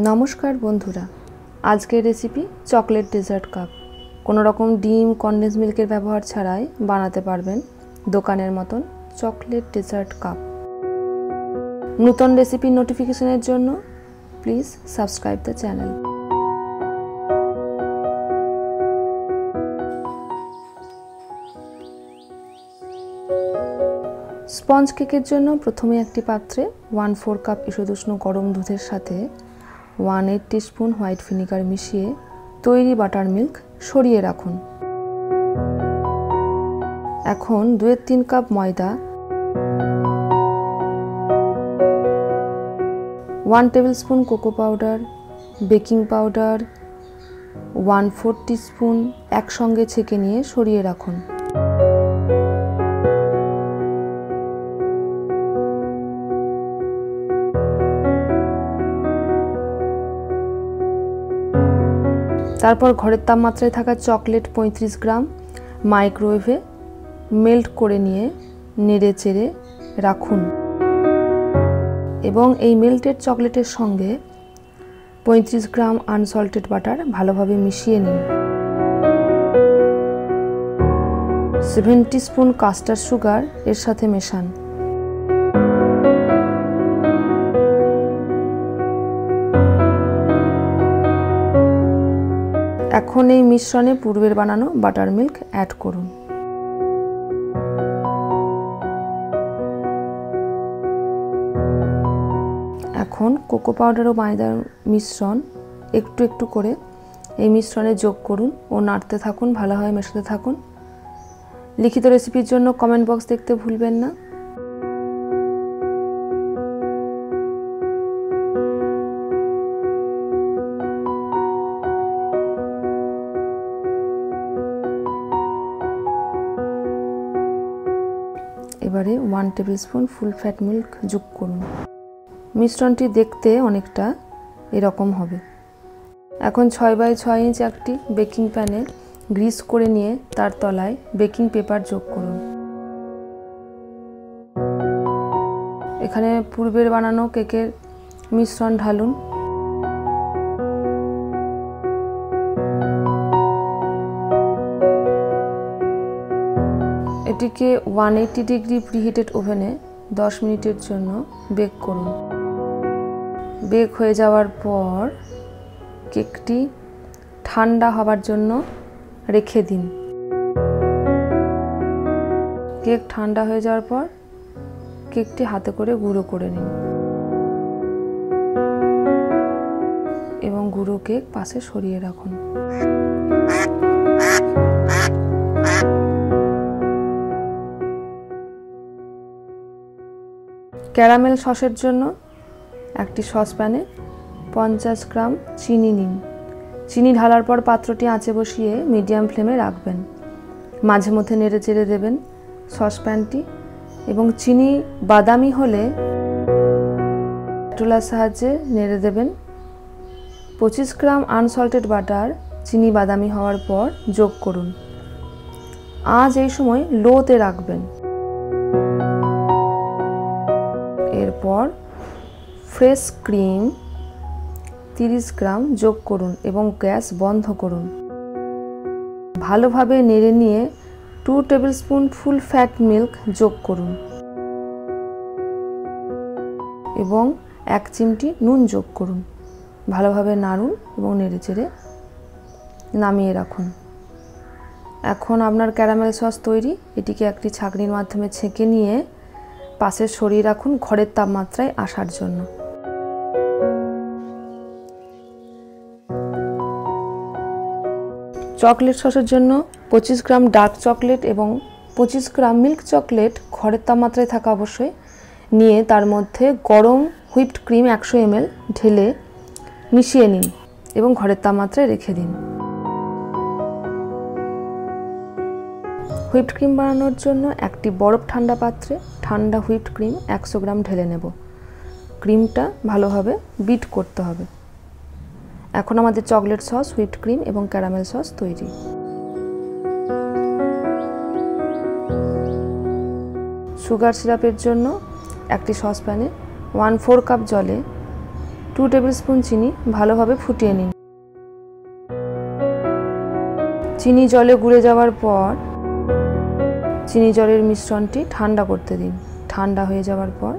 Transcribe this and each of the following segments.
नमस्कार बंधुरा आज के रेसिपी चॉकलेट डेजार्ट कप कोनो रकम डिम कन्डेंस मिल्केर व्यवहार छाड़ाई बानाते पारबेन दोकानेर मतन चॉकलेट डेजार्ट कप। नूतन रेसिपि नोटिफिकेशनेर जोन्नो please subscribe the channel. Sponge केकेर जोन्नो प्रथमे एकटी पात्रे 1/4 कप ईषदुष्ण गरम दूधेर साथे 1/8 टीस्पून व्हाइट ভিনিগার मिशिए तैरी बाटार मिल्क सरिए राखुन। एखन 2-3 कप मयदा 1 tablespoon cocoa powder baking powder 1/4 teaspoon एकसंगे छेके निये सरिए राखुन। तारपर घरेर तापमात्राय थाका चकलेट 35 ग्राम माइक्रोवेभे मेल्ट करे निये नेड़े चेड़े राखुन एबं एई मेल्टेड चकलेटेर संगे 35 ग्राम आनसल्टेड बाटार भालोभाबे मिशिए निन। 7 टीस्पून कास्टार्ड सुगार एर साथे मेशान। এখন এই মিশ্রণে পূর্বের বানানো বাটার মিল্ক অ্যাড করুন। এখন কোকো পাউডার ও ময়দার মিশ্রণ একটু একটু করে এই মিশ্রণে যোগ করুন ও নাড়তে থাকুন, ভালোভাবে মেশাতে থাকুন। লিখিত রেসিপির জন্য কমেন্ট বক্স দেখতে ভুলবেন না। এবারে 1 টেবিলস্পুন ফুল ফ্যাট মিল্ক যোগ করুন। মিশ্রণটি দেখতে অনেকটা এরকম হবে। এখন 6x6 ইঞ্চ একটি বেকিং প্যানে গ্রিস করে নিয়ে তার তলায় বেকিং পেপার যোগ করুন। এখানে পূর্বের বানানো কেকের মিশ্রণ ঢালুন। এটিকে 180 ডিগ্রি প্রিহিটেড ওভেনে 10 মিনিটের জন্য বেক করুন। বেক হয়ে যাওয়ার পর কেকটি ঠান্ডা হবার জন্য রেখে দিন। কেক ঠান্ডা হয়ে যাওয়ার পর কেকটি হাতে করে গুঁড়ো করে নিন এবং গুঁড়ো কেক পাশে সরিয়ে রাখুন। ক্যারামেল সসের জন্য একটি সসপ্যানে 50 গ্রাম চিনি নিন। চিনি ঢালার পর পাত্রটি আঁচে বসিয়ে মিডিয়াম ফ্লেমে রাখবেন। মাঝে মধ্যে নেড়ে চেড়ে দেবেন সসপ্যানটি এবং চিনি বাদামি হলে স্প্যাটুলার সাহায্যে নেড়ে দেবেন। 25 গ্রাম আনসল্টেড বাটার চিনি বাদামি হওয়ার পর যোগ করুন। আঁচ এই সময় লোতে রাখবেন। এরপর ফ্রেশ ক্রিম 30 গ্রাম যোগ করুন এবং গ্যাস বন্ধ করুন। ভালোভাবে নেড়ে নিয়ে 2 টেবিলস্পুন ফুল ফ্যাট মিল্ক যোগ করুন এবং 1 চিমটি নুন যোগ করুন। ভালোভাবে নাড়ুন এবং নেড়েচেড়ে নামিয়ে রাখুন। এখন আপনার ক্যারামেল সস তৈরি। এটিকে একটি ছাঁকনির মাধ্যমে ছেঁকে নিয়ে পাশে সরিয়ে রাখুন ঘরের তাপমাত্রায় আসার জন্য। চকলেট সসের জন্য 25 গ্রাম ডার্ক চকলেট এবং 25 গ্রাম মিল্ক চকলেট ঘরের তাপমাত্রায় থাকা অবশ্যই নিয়ে তার মধ্যে গরম হুইপড ক্রিম 100 ml ঢেলে মিশিয়ে নিন এবং ঘরের তাপমাত্রায় রেখে দিন। হুইপড ক্রিম বানানোর জন্য একটি বরফ ঠান্ডা পাত্রে ঠান্ডা হুইপড ক্রিম 100 গ্রাম ঢেলে নেব। ক্রিমটা ভালোভাবে বিট করতে হবে। এখন আমাদের চকলেট সস, হুইপড ক্রিম এবং ক্যারামেল সস তৈরি। সুগার সিরাপের জন্য একটি সসপ্যানে 1/4 কাপ জলে 2 টেবিল স্পুন চিনি ভালোভাবে ফুটিয়ে নিন। চিনি জলে গুলে যাওয়ার পর চিনি জলের মিশ্রণটি ঠান্ডা করতে দিন। ঠান্ডা হয়ে যাওয়ার পর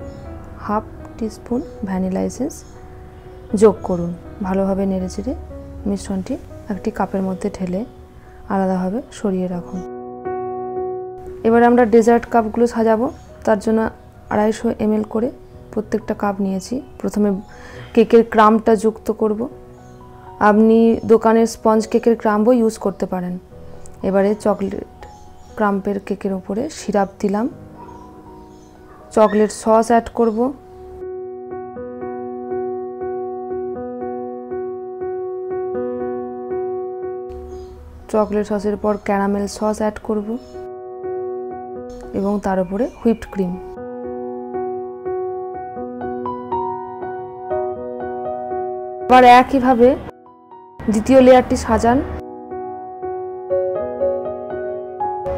হাফ টিস্পুন ভ্যানিলা এসেন্স যোগ করুন। ভালোভাবে নেড়েচেড়ে মিশ্রণটি একটি কাপের মধ্যে ঢেলে আলাদাভাবে সরিয়ে রাখুন। এবার আমরা ডেজার্ট কাপগুলো সাজাবো। তার জন্য 250 ml করে প্রত্যেকটা কাপ নিয়েছি। প্রথমে কেকের ক্রাম্বটা যুক্ত করব। আপনি দোকানের স্পঞ্জ কেকের ক্রাম্বও ইউজ করতে পারেন। এবারে চকলেট ক্রাম্বের কেকের উপরে সিরাপ দিলাম। চকলেট সস অ্যাড করব। চকলেট সসের পর ক্যারামেল সস অ্যাড করব এবং তার উপরে হুইপড ক্রিম। আবার একইভাবে দ্বিতীয় লেয়ারটি সাজান।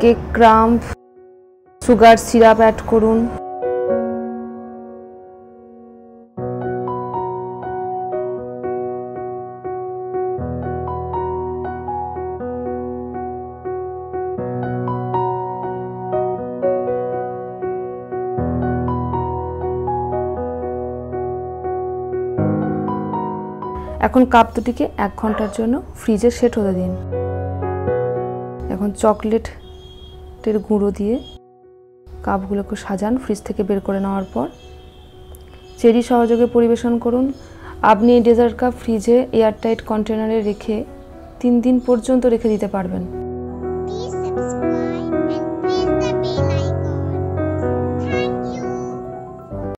Cake crumb, sugar syrup add করুন। এখন কাপ দুটিকে 1 ঘন্টার জন্য ফ্রিজে সেট হতে দিন। এখন চকলেটের গুঁড়ো দিয়ে কাপগুলোকে সাজান। ফ্রিজ থেকে বের করে নেওয়ার পর চেরি সহযোগে পরিবেশন করুন। আপনি এই ডেজার্ট কাপ ফ্রিজে এয়ারটাইট কন্টেনারে রেখে 3 দিন পর্যন্ত রেখে দিতে পারবেন।